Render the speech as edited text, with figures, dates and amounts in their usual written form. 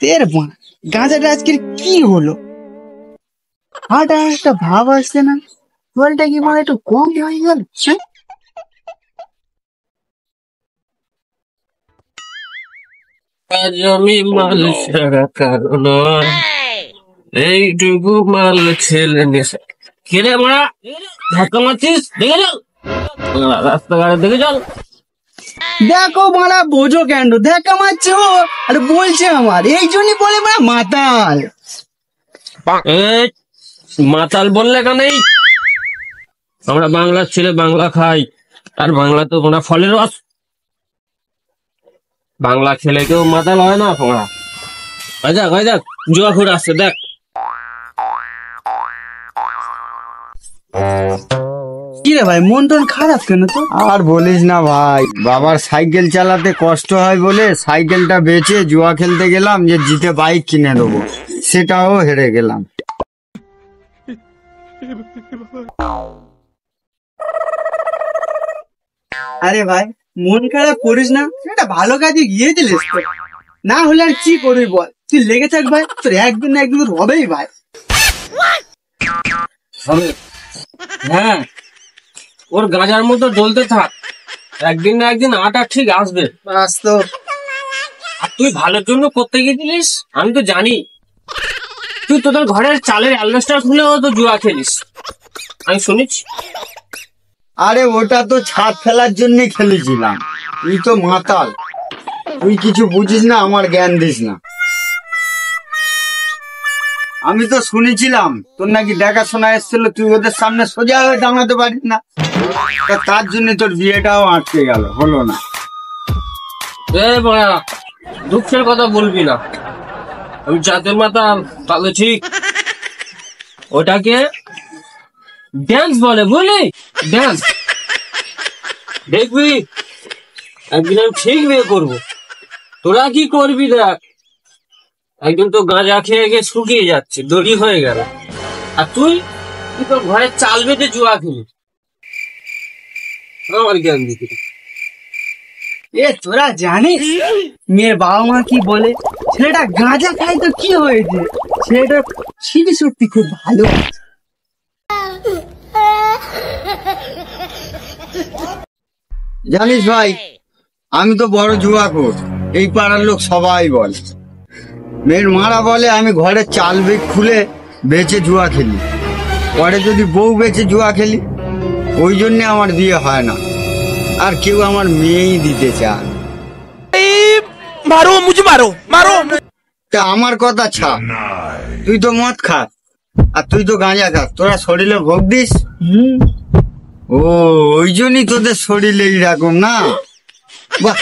তের গাঁজাটা আজকের কি হলো? হাটা একটা ভাব আসছে না, জলটা কি মানে একটু কম হয়ে গেল? আজ আমি মাল সারা কারণ এইটুকু মাল ছেলে নেশা খেলে মারা ধাক্কা মারছিস, দেখে চল রাস্তাঘাটে, দেখে চল। দেখো মারা বোঝো কেন দেখা মারছে ও, আর বলছে আমার এই জন্যই বলে মারা মাতাল। মাতাল বললে কেন? আমরা বাংলার ছেলে, বাংলা খাই, আর বাংলা তো ওরা ফলের রস। বাংলা ছেলে কেউ মাতাল হয় না। তোমরা ওই দেখ জুয়াখুর আসছে, দেখ। কি রে ভাই, মন টন খারাপ কেন তো? আর বলিস না ভাই, বাবার সাইকেল চালাতে কষ্ট হয় বলে সাইকেলটা বেচে জুয়া খেলতে গেলাম যে জিতে বাইক কিনে দেবো, সেটাও হেরে গেলাম। আরে ভাই মন খারাপ করিস না, একটা ভালো কাজে গিয়েছিলিস তো, না হলে আর কি করবি বল? তুই লেগে থাক ভাই, তোর একদিন না একদিন হবেই ভাই। হবে, হ্যাঁ, ওর গাঁজার মতো জ্বলতে থাক, একদিন না একদিন আটা ঠিক আসবে। বাস্তব। আর তুই ভালোর জন্য করতে গেছিলিস, আমি তো জানি। তুই তোদের ঘরের চালের অ্যালবেস্টার খুলেও তো জুয়া খেলিস, আমি শুনেছি। আরে ওটা তো ছাদ ফেলার জন্য খেলেছিলাম, তুই তো মাতাল, তুই কিছু বুঝিস না, আমার জ্ঞান দিস না। আমি তো শুনেছিলাম তোর নাকি দেখাশোনা এসেছিল, তুই ওদের সামনে সোজা হয়ে দাঁড়াতে পারিস না, তার জন্য তোর বিয়েটাও আটকে গেল, হলো না। দুঃখের কথা বলবি না, আমি চাঁদের মাতাল, তাহলে ঠিক। ওটাকে ড্যান্স বলে, বুঝলি? ড্যান্স। দেখবি একদিন আমি ঠিক বিয়ে করবো, তোরা কি করবি দেখ। একদিন তো গাঁজা খেয়ে গিয়ে শুকিয়ে যাচ্ছে, দড়ি হয়ে গেল, আর তুই তোর ঘরে চাল বেঁধে জুয়া খেলি। আমার জ্ঞান দিতে এ তোরা জানিস মেয়ের বাবা মা কি বলে? ছেলেটা গাঁজা খায় তো কি হয়েছে, ছেলেটা স্মৃতি শক্তি খুব ভালো। জানিস ভাই, আমি তো বড় জুয়াখোর, এই পাড়ার লোক সবাই বলে। মেয়ের মারা বলে আমি ঘরে চাল বেগ খুলে বেচে জুয়া খেলি, পরে যদি বউ বেচে জুয়া খেলি, ওই জন্য আমার বিয়ে হয় না, আর কেউ আমার মেয়েই দিতে চায়। মারো মুঝে, মারো মারো। তা আমার কথা ছাড়, তুই তো মদ খাস আর তুই তো গাঁজা খাস, তোরা শরীরে ভোগ দিস। ও ওই জন্যই তোদের শরীরে এইরকম না? বাহ,